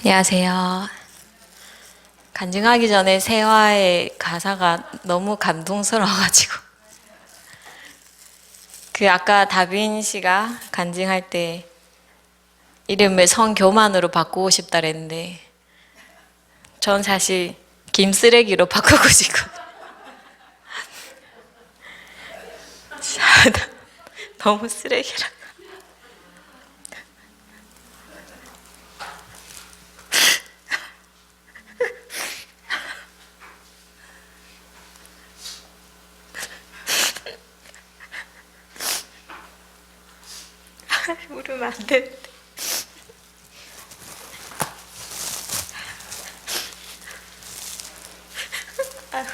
안녕하세요. 간증하기 전에 세화의 가사가 너무 감동스러워가지고 아까 다빈 씨가 간증할 때 이름을 성교만으로 바꾸고 싶다 그랬는데 전 사실 김쓰레기로 바꾸고 싶거든요. 너무 쓰레기라. 울으면 안 되는데. 아이고.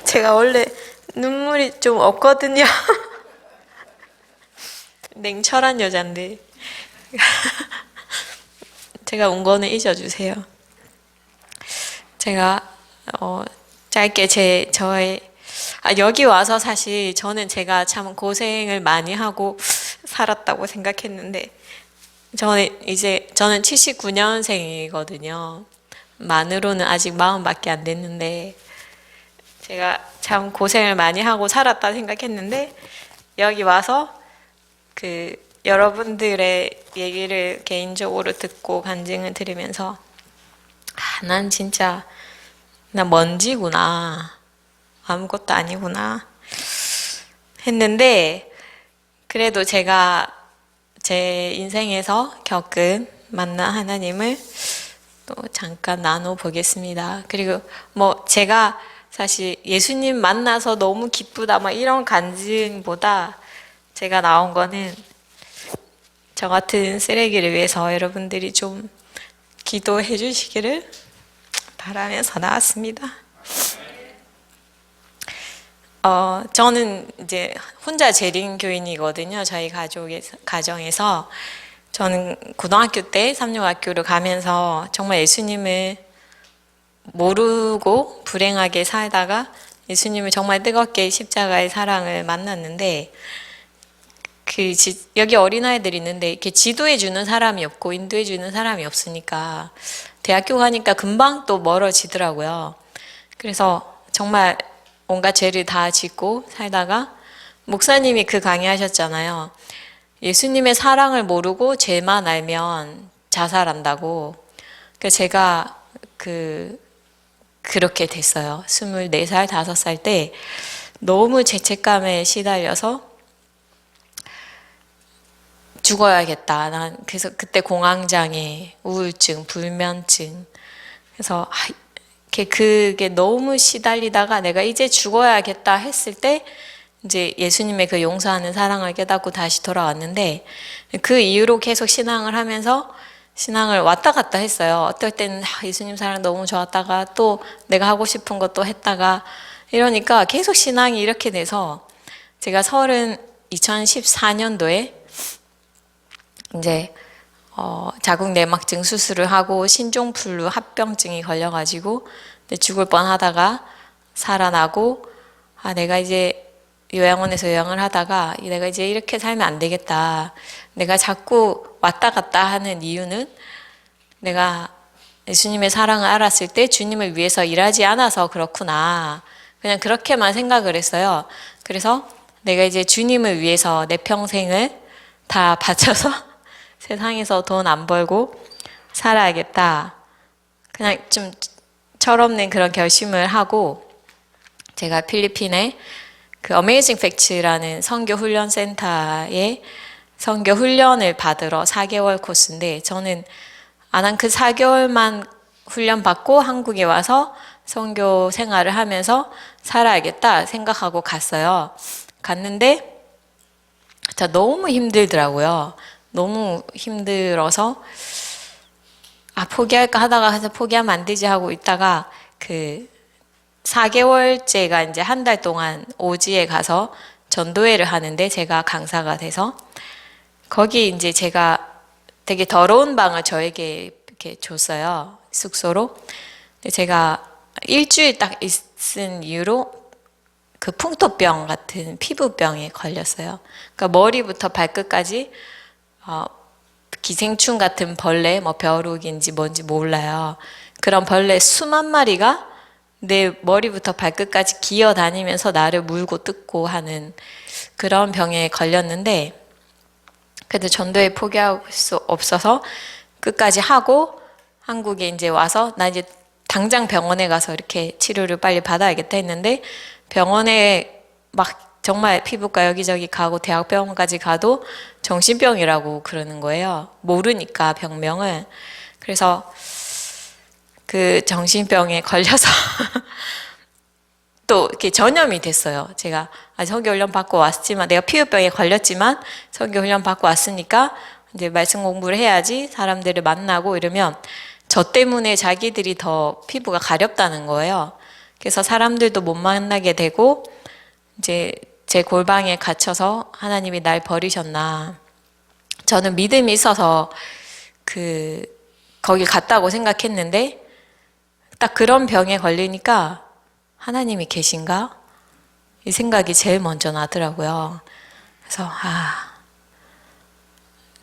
제가 원래 눈물이 좀 없거든요. 냉철한 여잔데 제가 운 거는 잊어주세요. 제가 짧게 저의 여기 와서 사실 저는 제가 참 고생을 많이 하고 살았다고 생각했는데 저는 79년생이거든요. 만으로는 아직 40밖에 안 됐는데 제가 참 고생을 많이 하고 살았다 생각했는데 여기 와서 여러분들의 얘기를 개인적으로 듣고 간증을 들으면서 난 진짜 나 먼지구나, 아무것도 아니구나 했는데 그래도 제가 제 인생에서 겪은 만난 하나님을 또 잠깐 나눠보겠습니다. 그리고 제가 사실 예수님 만나서 너무 기쁘다 이런 간증보다 제가 나온 거는 저 같은 쓰레기를 위해서 여러분들이 좀 기도해 주시기를 바라면서 나왔습니다. 저는 이제 혼자 재림교인이거든요. 저희 가정에서. 저는 고등학교 때 삼육학교를 가면서 정말 예수님을 모르고 불행하게 살다가 예수님을 정말 뜨겁게 십자가의 사랑을 만났는데 여기 어린아이들이 있는데 이렇게 지도해 주는 사람이 없고 인도해 주는 사람이 없으니까 대학교 가니까 금방 또 멀어지더라고요. 그래서 정말 온갖 죄를 다 짓고 살다가 목사님이 강의하셨잖아요. 예수님의 사랑을 모르고 죄만 알면 자살한다고. 그래서 제가 그렇게 됐어요. 24살, 5살 때 너무 죄책감에 시달려서 죽어야겠다. 그래서 그때 공황장애, 우울증, 불면증. 그래서 그게 너무 시달리다가 내가 이제 죽어야겠다 했을 때 이제 예수님의 용서하는 사랑을 깨닫고 다시 돌아왔는데 그 이후로 계속 신앙을 하면서 신앙을 왔다 갔다 했어요. 어떨 때는 예수님 사랑 너무 좋았다가 또 내가 하고 싶은 것도 했다가 이러니까 계속 신앙이 이렇게 돼서 제가 2014년도에 이제 자궁 내막증 수술을 하고 신종플루 합병증이 걸려가지고 죽을 뻔하다가 살아나고 내가 이제 요양원에서 요양을 하다가 내가 이제 이렇게 살면 안 되겠다. 내가 자꾸 왔다 갔다 하는 이유는 내가 예수님의 사랑을 알았을 때 주님을 위해서 일하지 않아서 그렇구나. 그냥 그렇게만 생각을 했어요. 그래서 내가 이제 주님을 위해서 내 평생을 다 바쳐서 세상에서 돈 안 벌고 살아야겠다. 그냥 좀 철없는 그런 결심을 하고 제가 필리핀에 어메이징 팩츠라는 선교 훈련 센터에 선교 훈련을 받으러 4개월 코스인데 저는 안 한 4개월만 훈련 받고 한국에 와서 선교 생활을 하면서 살아야겠다 생각하고 갔어요. 갔는데 진짜 너무 힘들더라고요. 너무 힘들어서 포기할까 하다가 포기하면 안 되지 하고 있다가 4개월째가 이제 한 달 동안 오지에 가서 전도회를 하는데 제가 강사가 돼서 거기 이제 제가 되게 더러운 방을 저에게 이렇게 줬어요. 숙소로. 근데 제가 일주일 딱 있은 이후로 그 풍토병 같은 피부병에 걸렸어요. 그러니까 머리부터 발끝까지 기생충 같은 벌레, 뭐 벼룩인지 뭔지 몰라요. 그런 벌레 수만 마리가 내 머리부터 발끝까지 기어 다니면서 나를 물고 뜯고 하는 그런 병에 걸렸는데, 그래도 전도에 포기할 수 없어서 끝까지 하고 한국에 이제 와서 나 이제 당장 병원에 가서 이렇게 치료를 빨리 받아야겠다 했는데, 병원에 막 정말 피부과 여기저기 가고 대학병원까지 가도 정신병이라고 그러는 거예요. 모르니까 병명을. 그래서 그 정신병에 걸려서 또 이렇게 전염이 됐어요. 제가 선교훈련 받고 왔지만, 내가 피부병에 걸렸지만 선교훈련 받고 왔으니까 이제 말씀 공부를 해야지 사람들을 만나고 이러면 저 때문에 자기들이 더 피부가 가렵다는 거예요. 그래서 사람들도 못 만나게 되고 이제 제 골방에 갇혀서 하나님이 날 버리셨나. 저는 믿음이 있어서 거기 갔다고 생각했는데 딱 그런 병에 걸리니까 하나님이 계신가? 이 생각이 제일 먼저 나더라고요. 그래서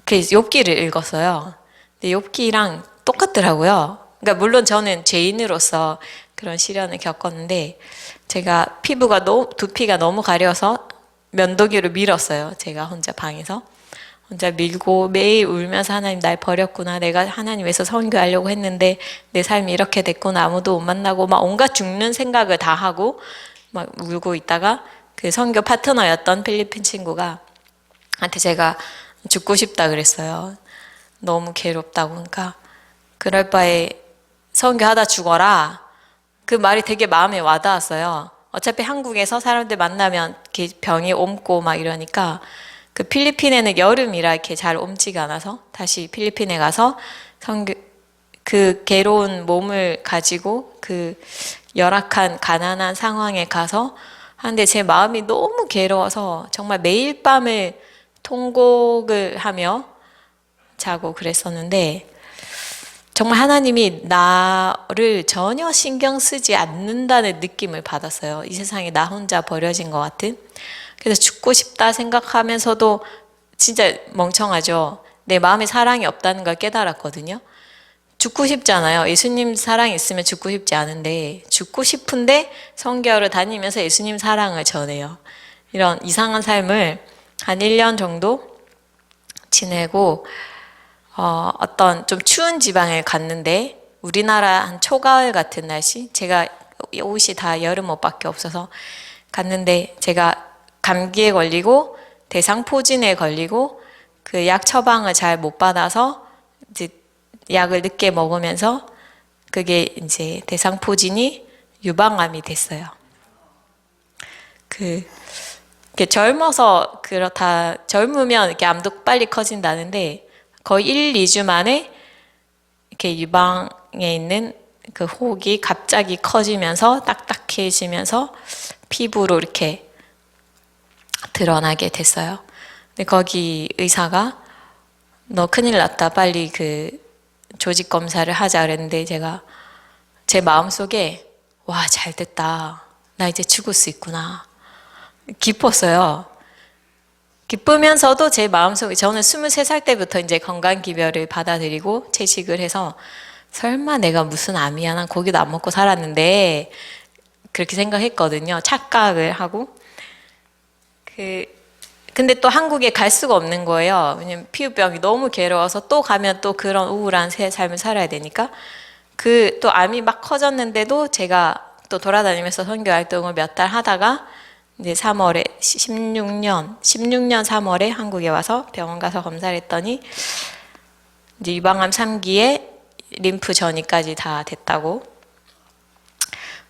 욥기를 읽었어요. 근데 욥기랑 똑같더라고요. 그러니까 물론 저는 죄인으로서 그런 시련을 겪었는데 제가 두피가 너무 가려서 면도기로 밀었어요. 제가 혼자 방에서 혼자 밀고 매일 울면서 하나님 날 버렸구나. 내가 하나님 위해서 선교하려고 했는데 내 삶이 이렇게 됐구나. 아무도 못 만나고 막 온갖 죽는 생각을 다 하고 막 울고 있다가 그 선교 파트너였던 필리핀 친구가 한테 제가 죽고 싶다 그랬어요. 너무 괴롭다고. 그러니까 그럴 바에 선교하다 죽어라. 그 말이 되게 마음에 와닿았어요. 어차피 한국에서 사람들 만나면 이렇게 병이 옮고 막 이러니까 그 필리핀에는 여름이라 이렇게 잘 옮지가 않아서 다시 필리핀에 가서 그 괴로운 몸을 가지고 그 열악한 가난한 상황에 가서 하는데 제 마음이 너무 괴로워서 정말 매일 밤을 통곡을 하며 자고 그랬었는데 정말 하나님이 나를 전혀 신경 쓰지 않는다는 느낌을 받았어요. 이 세상에 나 혼자 버려진 것 같은. 그래서 죽고 싶다 생각하면서도 진짜 멍청하죠. 내 마음에 사랑이 없다는 걸 깨달았거든요. 죽고 싶지 않아요. 예수님 사랑이 있으면 죽고 싶지 않은데 죽고 싶은데 선교하러 다니면서 예수님 사랑을 전해요. 이런 이상한 삶을 한 1년 정도 지내고 어떤 좀 추운 지방에 갔는데 우리나라 한 초가을 같은 날씨, 제가 옷이 다 여름 옷밖에 없어서 갔는데 제가 감기에 걸리고 대상포진에 걸리고 그 약 처방을 잘 못 받아서 이제 약을 늦게 먹으면서 그게 이제 대상포진이 유방암이 됐어요. 젊어서 그렇다, 젊으면 이렇게 암도 빨리 커진다는데 거의 1, 2주 만에 이렇게 유방에 있는 그 혹이 갑자기 커지면서 딱딱해지면서 피부로 이렇게 드러나게 됐어요. 근데 거기 의사가 너 큰일 났다. 빨리 그 조직 검사를 하자 그랬는데 제가 제 마음속에 와, 잘 됐다. 나 이제 죽을 수 있구나. 기뻤어요. 기쁘면서도 제 마음속에 저는 23살 때부터 이제 건강기별을 받아들이고 채식을 해서 설마 내가 무슨 암이야. 난 고기도 안 먹고 살았는데 그렇게 생각했거든요. 착각을 하고. 근데 또 한국에 갈 수가 없는 거예요. 왜냐면 피부병이 너무 괴로워서 또 가면 또 그런 우울한 삶을 살아야 되니까. 또 암이 막 커졌는데도 제가 또 돌아다니면서 선교 활동을 몇 달 하다가 이제 16년 3월에 한국에 와서 병원 가서 검사를 했더니 이제 유방암 3기에 림프 전이까지 다 됐다고.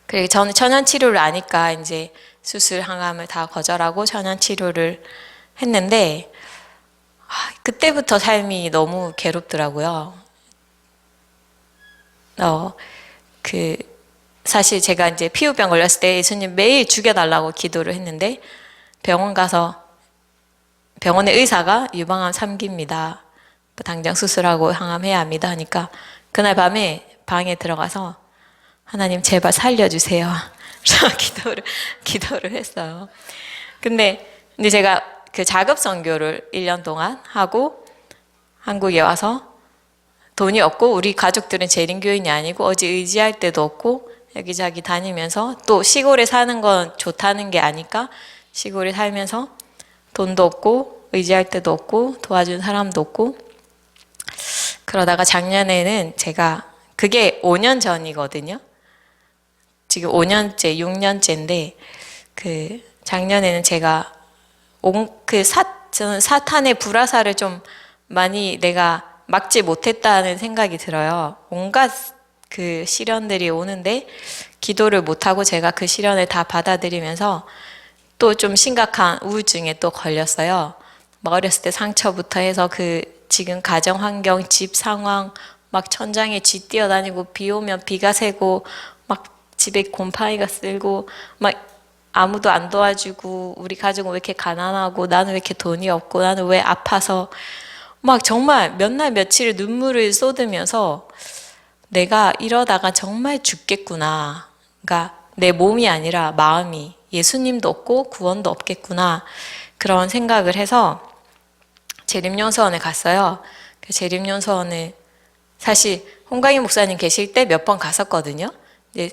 그리고 저는 천연 치료를 아니까 이제 수술 항암을 다 거절하고 천연 치료를 했는데 그때부터 삶이 너무 괴롭더라고요. 사실 제가 이제 피부병 걸렸을 때 예수님 매일 죽여달라고 기도를 했는데 병원 가서 병원의 의사가 유방암 3기입니다. 당장 수술하고 항암해야 합니다 하니까 그날 밤에 방에 들어가서 하나님 제발 살려주세요. 기도를 했어요. 근데 제가 그 자급 선교를 1년 동안 하고 한국에 와서 돈이 없고 우리 가족들은 재림교인이 아니고 어디 의지할 데도 없고 여기저기 다니면서 또 시골에 사는 건 좋다는 게 아니까 시골에 살면서 돈도 없고 의지할 데도 없고 도와준 사람도 없고 그러다가 작년에는 제가 그게 5년 전이거든요. 지금 5년째, 6년째인데 그 작년에는 제가 저는 사탄의 불화살을 좀 많이 내가 막지 못했다는 생각이 들어요. 온갖 그 시련들이 오는데 기도를 못하고 제가 그 시련을 다 받아들이면서 또 좀 심각한 우울증에 또 걸렸어요. 막 어렸을 때 상처부터 해서 그 지금 가정 환경, 집 상황, 막 천장에 쥐 뛰어다니고 비 오면 비가 새고 막 집에 곰팡이가 쓸고 막 아무도 안 도와주고 우리 가족은 왜 이렇게 가난하고 나는 왜 이렇게 돈이 없고 나는 왜 아파서 막 정말 몇 날 며칠 눈물을 쏟으면서 내가 이러다가 정말 죽겠구나. 그러니까 내 몸이 아니라 마음이 예수님도 없고 구원도 없겠구나. 그런 생각을 해서 재림용서원에 갔어요. 그 재림용서원을 사실 홍광희 목사님 계실 때 몇 번 갔었거든요. 이제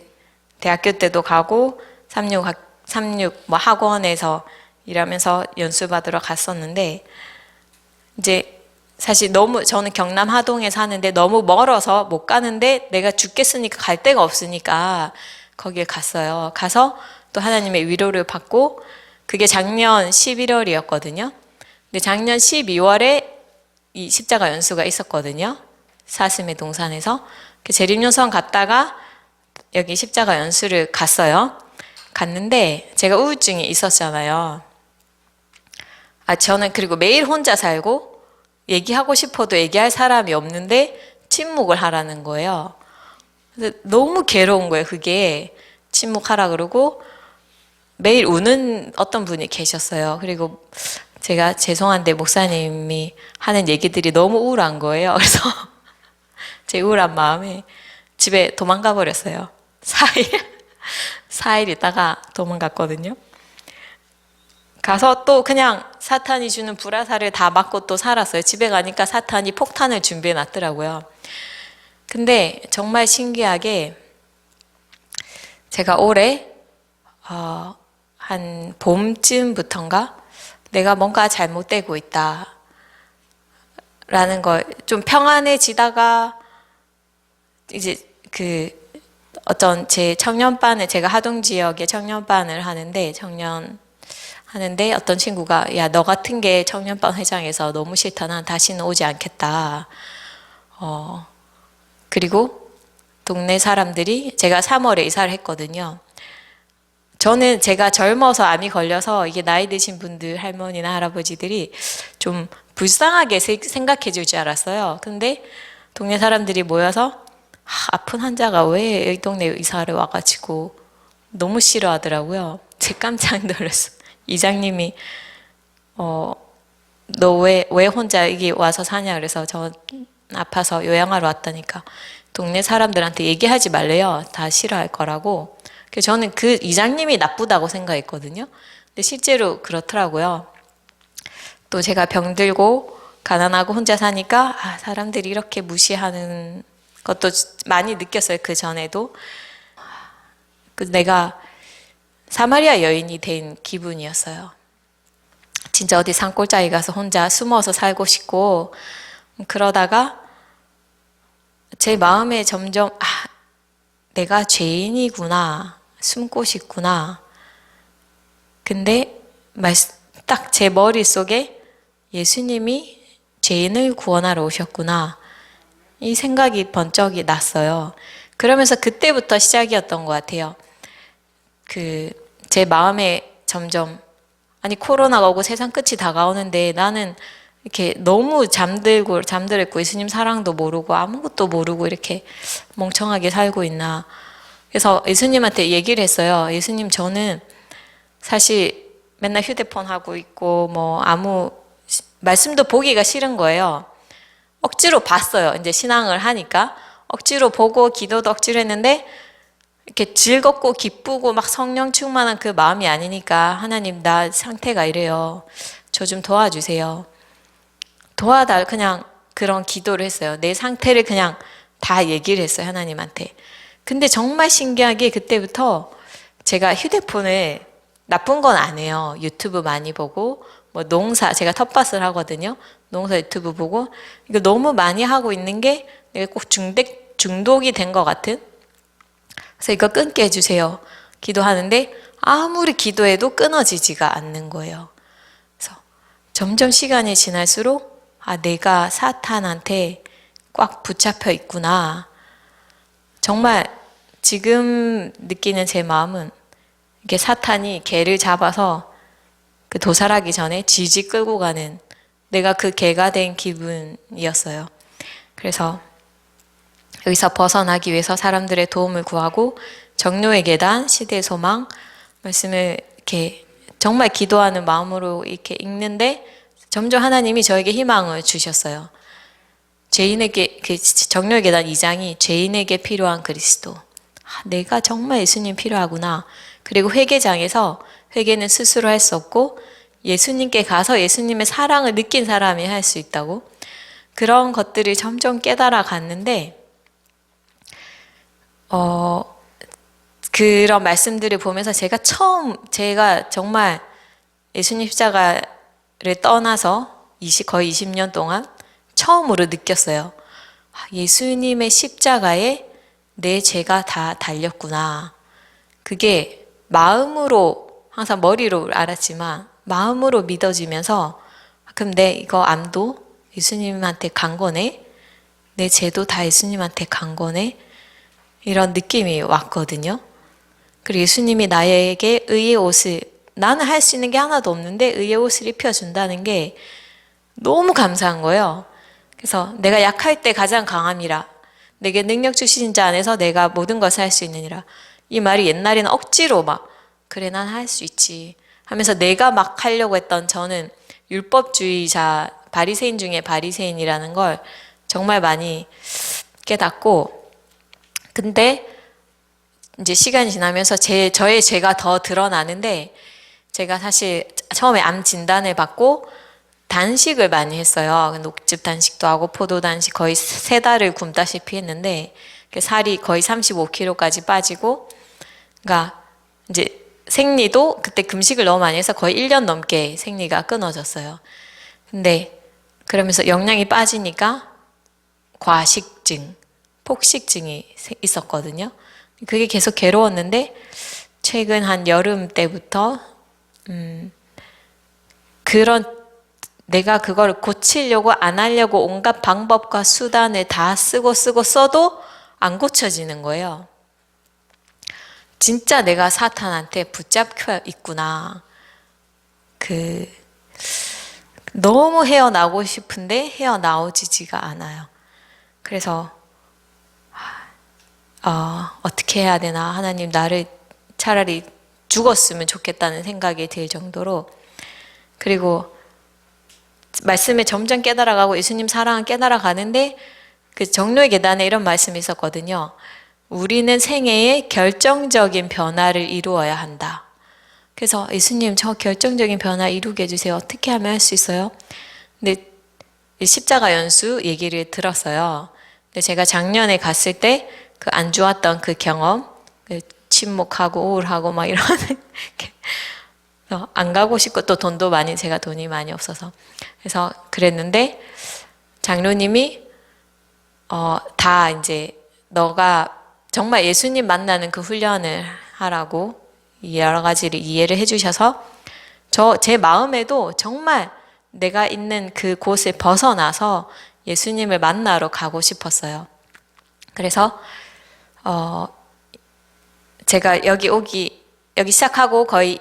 대학교 때도 가고 36 뭐 학원에서 일하면서 연수 받으러 갔었는데 이제 사실 너무 저는 경남 하동에 사는데 너무 멀어서 못 가는데 내가 죽겠으니까 갈 데가 없으니까 거기에 갔어요. 가서 또 하나님의 위로를 받고 그게 작년 11월이었거든요. 근데 작년 12월에 이 십자가 연수가 있었거든요. 사슴의 동산에서 재림연수원 갔다가 여기 십자가 연수를 갔어요. 갔는데 제가 우울증이 있었잖아요. 저는 그리고 매일 혼자 살고 얘기하고 싶어도 얘기할 사람이 없는데 침묵을 하라는 거예요. 너무 괴로운 거예요. 그게 침묵하라 그러고 매일 우는 어떤 분이 계셨어요. 그리고 제가 죄송한데 목사님이 하는 얘기들이 너무 우울한 거예요. 그래서 제 우울한 마음에 집에 도망가 버렸어요. 4일 있다가 도망갔거든요. 가서 또 그냥 사탄이 주는 불화살을 다 맞고 또 살았어요. 집에 가니까 사탄이 폭탄을 준비해 놨더라고요. 근데 정말 신기하게 제가 올해 한 봄쯤부터인가 내가 뭔가 잘못되고 있다 라는 걸 좀 평안해지다가 이제 그 어떤 제 청년반을 제가 하동 지역에 청년반을 하는데 어떤 친구가 야, 너 같은 게 청년반 회장에서 너무 싫다. 난 다시는 오지 않겠다. 그리고 동네 사람들이 제가 3월에 이사를 했거든요. 저는 제가 젊어서 암이 걸려서 이게 나이 드신 분들 할머니나 할아버지들이 좀 불쌍하게 생각해 줄 줄 알았어요. 근데 동네 사람들이 모여서 아픈 환자가 왜 이 동네 이사를 와가지고 너무 싫어하더라고요. 제 깜짝 놀랐어요. 이장님이 너 왜 혼자 여기 와서 사냐 그래서 저 아파서 요양하러 왔다니까 동네 사람들한테 얘기하지 말래요. 다 싫어할 거라고. 그래서 저는 그 이장님이 나쁘다고 생각했거든요. 근데 실제로 그렇더라고요. 또 제가 병들고 가난하고 혼자 사니까 사람들이 이렇게 무시하는 것도 많이 느꼈어요. 그 전에도. 내가 사마리아 여인이 된 기분이었어요. 진짜 어디 산골짜기 가서 혼자 숨어서 살고 싶고 그러다가 제 마음에 점점 내가 죄인이구나 숨고 싶구나. 근데 딱 제 머릿속에 예수님이 죄인을 구원하러 오셨구나 이 생각이 번쩍이 났어요. 그러면서 그때부터 시작이었던 것 같아요. 제 마음에 점점 코로나가 오고 세상 끝이 다가오는데 나는 이렇게 너무 잠들었고 예수님 사랑도 모르고 아무것도 모르고 이렇게 멍청하게 살고 있나. 그래서 예수님한테 얘기를 했어요. 예수님 저는 사실 맨날 휴대폰 하고 있고 뭐 아무 말씀도 보기가 싫은 거예요. 억지로 봤어요. 이제 신앙을 하니까 억지로 보고 기도도 억지로 했는데 이렇게 즐겁고 기쁘고 막 성령 충만한 그 마음이 아니니까 하나님 나 상태가 이래요. 저 좀 도와주세요. 그냥 그런 기도를 했어요. 내 상태를 그냥 다 얘기를 했어요. 하나님한테. 근데 정말 신기하게 그때부터 제가 휴대폰을 나쁜 건 안 해요. 유튜브 많이 보고 뭐 제가 텃밭을 하거든요. 농사 유튜브 보고 이거 너무 많이 하고 있는 게 내가 꼭 중독이 된 것 같은. 그래서 이거 끊게 해주세요. 기도하는데 아무리 기도해도 끊어지지가 않는 거예요. 그래서 점점 시간이 지날수록 내가 사탄한테 꽉 붙잡혀 있구나. 정말 지금 느끼는 제 마음은 이게 사탄이 개를 잡아서 그 도살하기 전에 질질 끌고 가는 내가 그 개가 된 기분이었어요. 그래서 여기서 벗어나기 위해서 사람들의 도움을 구하고 정료의 계단, 시대의 소망 말씀을 이렇게 정말 기도하는 마음으로 이렇게 읽는데 점점 하나님이 저에게 희망을 주셨어요. 죄인에게 정료의 계단 2장이 죄인에게 필요한 그리스도. 내가 정말 예수님 필요하구나. 그리고 회개장에서 회개는 스스로 할 수 없고 예수님께 가서 예수님의 사랑을 느낀 사람이 할 수 있다고. 그런 것들을 점점 깨달아 갔는데 그런 말씀들을 보면서 제가 정말 예수님 십자가를 떠나서 거의 20년 동안 처음으로 느꼈어요. 예수님의 십자가에 내 죄가 다 달렸구나. 그게 마음으로, 항상 머리로 알았지만 마음으로 믿어지면서 그럼 이거 암도 예수님한테 간 거네? 내 죄도 다 예수님한테 간 거네? 이런 느낌이 왔거든요. 그리고 예수님이 나에게 의의 옷을, 나는 할 수 있는 게 하나도 없는데 의의 옷을 입혀준다는 게 너무 감사한 거예요. 그래서 내가 약할 때 가장 강함이라 내게 능력 주신 자 안에서 내가 모든 것을 할 수 있느니라. 이 말이 옛날에는 억지로 그래 난 할 수 있지 하면서 내가 막 하려고 했던 저는 율법주의자 바리새인 중에 바리새인이라는 걸 정말 많이 깨닫고, 근데 이제 시간이 지나면서 저의 죄가 더 드러나는데 제가 사실 처음에 암 진단을 받고 단식을 많이 했어요. 녹즙 단식도 하고 포도 단식 거의 3달을 굶다시피 했는데 살이 거의 35kg까지 빠지고, 그러니까 이제 생리도 그때 금식을 너무 많이 해서 거의 1년 넘게 생리가 끊어졌어요. 근데 그러면서 영양이 빠지니까 과식증, 폭식증이 있었거든요. 그게 계속 괴로웠는데 최근 한 여름 때부터 내가 그걸 고치려고 안 하려고 온갖 방법과 수단을 다 쓰고 써도 안 고쳐지는 거예요. 진짜 내가 사탄한테 붙잡혀 있구나. 너무 헤어나오고 싶은데 헤어나오지가 않아요. 그래서 어떻게 해야 되나. 하나님 나를 차라리 죽었으면 좋겠다는 생각이 들 정도로, 그리고 말씀을 점점 깨달아가고 예수님 사랑을 깨달아가는데 그 정료의 계단에 이런 말씀이 있었거든요. 우리는 생애에 결정적인 변화를 이루어야 한다. 그래서 예수님 저 결정적인 변화 이루게 해주세요. 어떻게 하면 할 수 있어요? 근데 십자가 연수 얘기를 들었어요. 근데 제가 작년에 갔을 때 그 안 좋았던 그 경험, 침묵하고 우울하고 막 이런 안 가고 싶고 또 제가 돈이 많이 없어서 그래서 그랬는데 장로님이 다 이제 너가 정말 예수님 만나는 그 훈련을 하라고 여러 가지를 이해를 해주셔서 제 마음에도 정말 내가 있는 그 곳을 벗어나서 예수님을 만나러 가고 싶었어요. 그래서 제가 여기 시작하고 거의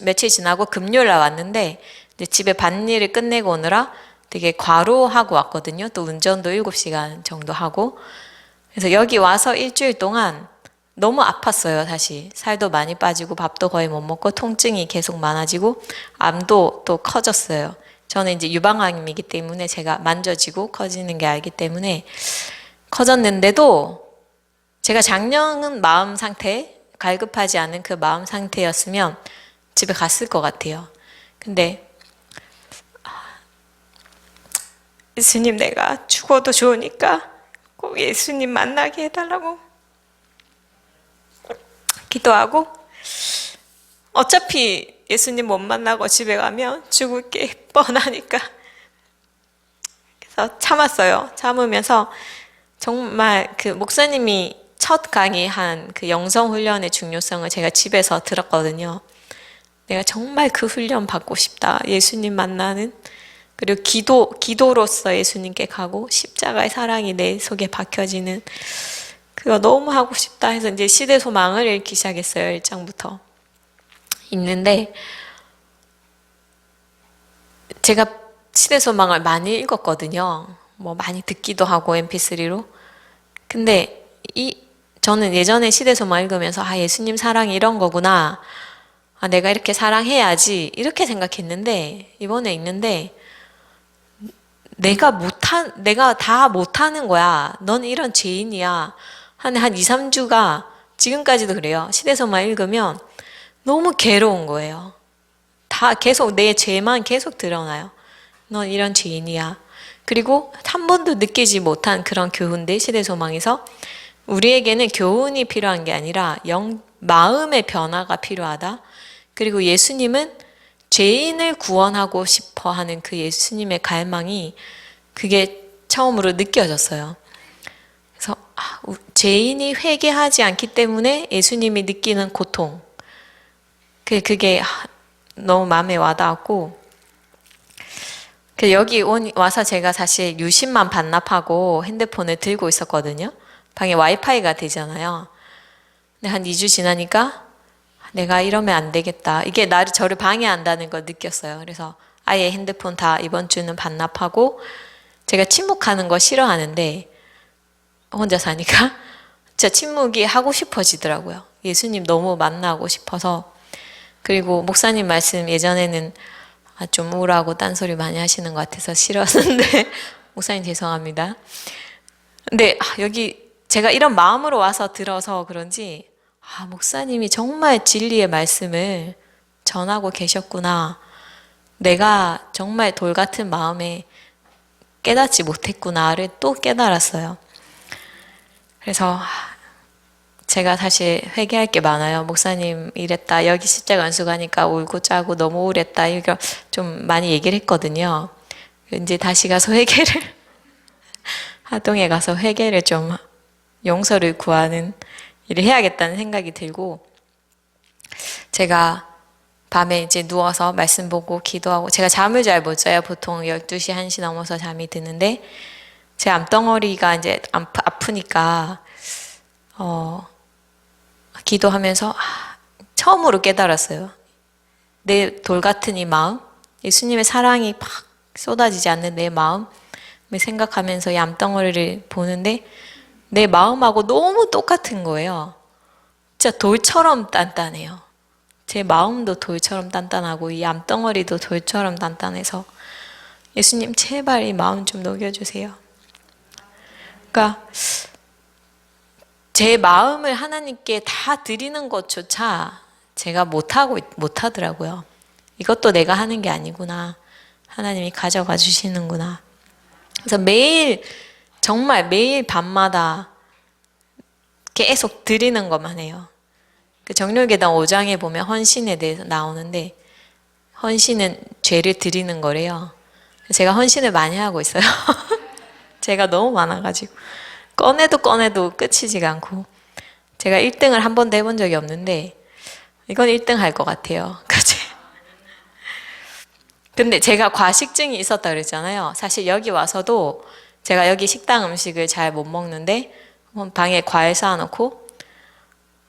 며칠 지나고 금요일 날 왔는데 이제 집에 밭일을 끝내고 오느라 되게 과로하고 왔거든요. 또 운전도 7시간 정도 하고. 그래서 여기 와서 일주일 동안 너무 아팠어요. 다시 살도 많이 빠지고 밥도 거의 못 먹고 통증이 계속 많아지고 암도 또 커졌어요. 저는 이제 유방암이기 때문에 제가 만져지고 커지는 게 알기 때문에 커졌는데도 제가 작년은 마음 상태, 갈급하지 않은 그 마음 상태였으면 집에 갔을 것 같아요. 근데 예수님, 내가 죽어도 좋으니까 꼭 예수님 만나게 해달라고 기도하고, 어차피 예수님 못 만나고 집에 가면 죽을 게 뻔하니까 그래서 참았어요. 참으면서 정말 그 목사님이 첫 강의한 그 영성 훈련의 중요성을 제가 집에서 들었거든요. 내가 정말 그 훈련 받고 싶다. 예수님 만나는, 그리고 기도로서 예수님께 가고 십자가의 사랑이 내 속에 박혀지는 그거 너무 하고 싶다 해서 이제 시대 소망을 읽기 시작했어요. 1장부터. 읽는데 제가 시대 소망을 많이 읽었거든요. 뭐 많이 듣기도 하고 mp3로. 근데 저는 예전에 시대 소망 읽으면서 예수님 사랑이 이런 거구나. 내가 이렇게 사랑해야지 이렇게 생각했는데 이번에 읽는데 내가 다 못하는 거야. 넌 이런 죄인이야. 한 2, 3주가 지금까지도 그래요. 시대서만 읽으면 너무 괴로운 거예요. 다 계속 내 죄만 계속 드러나요. 넌 이런 죄인이야. 그리고 한 번도 느끼지 못한 그런 교훈들, 시대소망에서 우리에게는 교훈이 필요한 게 아니라 마음의 변화가 필요하다. 그리고 예수님은 죄인을 구원하고 싶어 하는 그 예수님의 갈망이 그게 처음으로 느껴졌어요. 그래서 죄인이 회개하지 않기 때문에 예수님이 느끼는 고통, 그게 너무 마음에 와닿았고, 여기 와서 제가 사실 유심만 반납하고 핸드폰을 들고 있었거든요. 방에 와이파이가 되잖아요. 근데 한 2주 지나니까 내가 이러면 안 되겠다. 이게 저를 방해한다는 걸 느꼈어요. 그래서 아예 핸드폰 다 이번 주는 반납하고, 제가 침묵하는 거 싫어하는데 혼자 사니까 진짜 침묵이 하고 싶어지더라고요. 예수님 너무 만나고 싶어서. 그리고 목사님 말씀 예전에는 좀 우울하고 딴소리 많이 하시는 것 같아서 싫었는데 목사님 죄송합니다. 근데 여기 제가 이런 마음으로 와서 들어서 그런지 목사님이 정말 진리의 말씀을 전하고 계셨구나. 내가 정말 돌 같은 마음에 깨닫지 못했구나를 또 깨달았어요. 그래서 제가 사실 회개할 게 많아요. 목사님 이랬다. 여기 십자가 안수 가니까 울고 짜고 너무 우울했다. 이거 좀 많이 얘기를 했거든요. 이제 다시 가서 회개를 하동에 가서 회개를 좀 용서를 구하는 일을 해야겠다는 생각이 들고, 제가 밤에 이제 누워서 말씀 보고 기도하고, 제가 잠을 잘 못 자요. 보통 12시, 1시 넘어서 잠이 드는데 제 암덩어리가 이제 아프니까 기도하면서 처음으로 깨달았어요. 내 돌 같은 이 마음, 예수님의 사랑이 팍 쏟아지지 않는 내 마음을 생각하면서 이 암덩어리를 보는데 내 마음하고 너무 똑같은 거예요. 진짜 돌처럼 단단해요. 제 마음도 돌처럼 단단하고 이 암덩어리도 돌처럼 단단해서 예수님 제발 이 마음 좀 녹여주세요. 그러니까 제 마음을 하나님께 다 드리는 것조차 제가 못하더라고요. 이것도 내가 하는 게 아니구나. 하나님이 가져가 주시는구나. 그래서 정말 매일 밤마다 계속 드리는 것만 해요. 그 정률계단 5장에 보면 헌신에 대해서 나오는데, 헌신은 죄를 드리는 거래요. 제가 헌신을 많이 하고 있어요. 제가 너무 많아가지고 꺼내도 끝이지가 않고, 제가 1등을 한 번도 해본 적이 없는데 이건 1등 할 것 같아요. 그치? 근데 제가 과식증이 있었다 그랬잖아요. 사실 여기 와서도 제가 여기 식당 음식을 잘 못 먹는데 방에 과일 쌓아놓고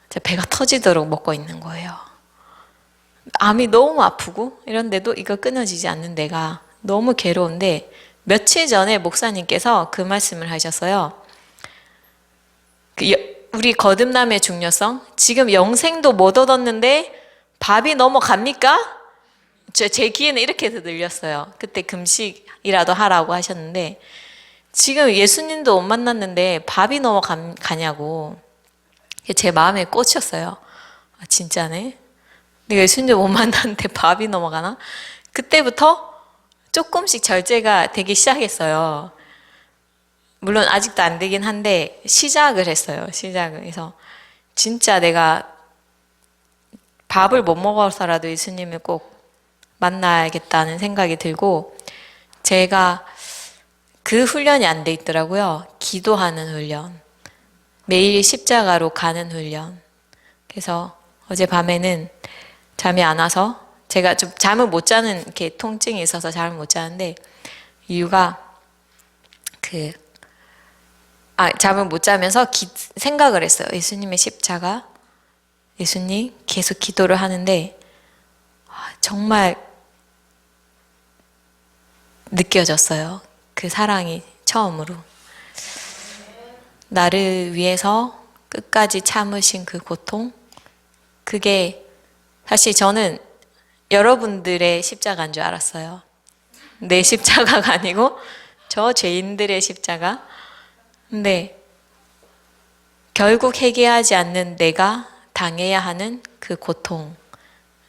제 배가 터지도록 먹고 있는 거예요. 암이 너무 아프고 이런데도 이거 끊어지지 않는 데가 너무 괴로운데, 며칠 전에 목사님께서 그 말씀을 하셨어요. 우리 거듭남의 중요성, 지금 영생도 못 얻었는데 밥이 넘어갑니까? 제 귀에는 이렇게 들렸어요. 그때 금식이라도 하라고 하셨는데 지금 예수님도 못 만났는데 밥이 넘어가냐고. 제 마음에 꽂혔어요. 아, 진짜네? 내가 예수님 못 만났는데 밥이 넘어가나? 그때부터 조금씩 절제가 되기 시작했어요. 물론 아직도 안 되긴 한데 시작을 했어요. 시작을 해서 진짜 내가 밥을 못 먹어서라도 예수님을 꼭 만나야겠다는 생각이 들고, 제가 그 훈련이 안 돼 있더라고요. 기도하는 훈련. 매일 십자가로 가는 훈련. 그래서 어젯밤에는 잠이 안 와서, 제가 좀 잠을 못 자는 이렇게 통증이 있어서 잠을 못 자는데, 이유가 잠을 못 자면서 생각을 했어요. 예수님의 십자가, 예수님 계속 기도를 하는데 정말 느껴졌어요. 그 사랑이 처음으로. 나를 위해서 끝까지 참으신 그 고통, 그게 사실 저는 여러분들의 십자가인 줄 알았어요. 내 십자가가 아니고 저 죄인들의 십자가. 근데 결국 회개하지 않는 내가 당해야 하는 그 고통을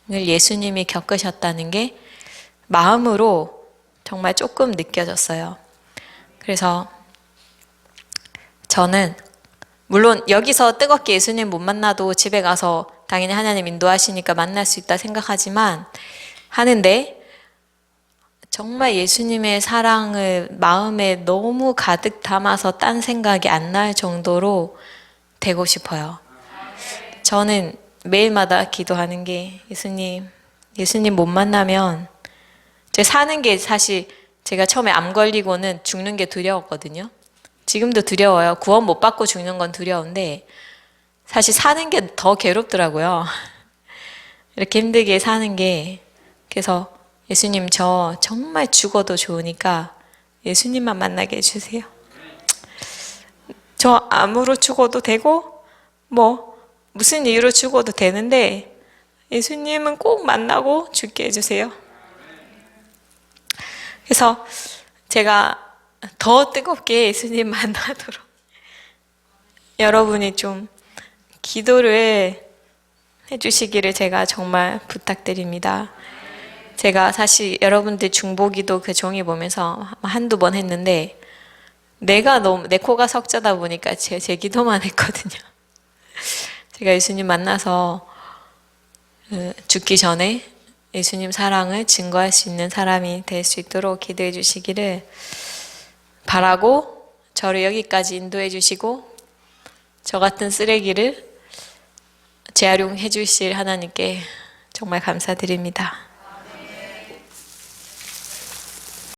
예수님이 겪으셨다는 게 마음으로 정말 조금 느껴졌어요. 그래서 저는 물론 여기서 뜨겁게 예수님 못 만나도 집에 가서 당연히 하나님 인도하시니까 만날 수 있다 생각하지만 하는데, 정말 예수님의 사랑을 마음에 너무 가득 담아서 딴 생각이 안 날 정도로 되고 싶어요. 저는 매일마다 기도하는 게 예수님 못 만나면 제가 사는 게, 사실 제가 처음에 암 걸리고는 죽는 게 두려웠거든요. 지금도 두려워요. 구원 못 받고 죽는 건 두려운데 사실 사는 게 더 괴롭더라고요. 이렇게 힘들게 사는 게. 그래서 예수님, 저 정말 죽어도 좋으니까 예수님만 만나게 해주세요. 저 암으로 죽어도 되고 무슨 이유로 죽어도 되는데 예수님은 꼭 만나고 죽게 해주세요. 그래서 제가 더 뜨겁게 예수님 만나도록 여러분이 좀 기도를 해주시기를 제가 정말 부탁드립니다. 제가 사실 여러분들 중보기도 그 종이 보면서 한두 번 했는데 내 코가 석자다 보니까 제 기도만 했거든요. 제가 예수님 만나서 죽기 전에 예수님 사랑을 증거할 수 있는 사람이 될 수 있도록 기도해 주시기를 바라고, 저를 여기까지 인도해 주시고 저 같은 쓰레기를 재활용해 주실 하나님께 정말 감사드립니다.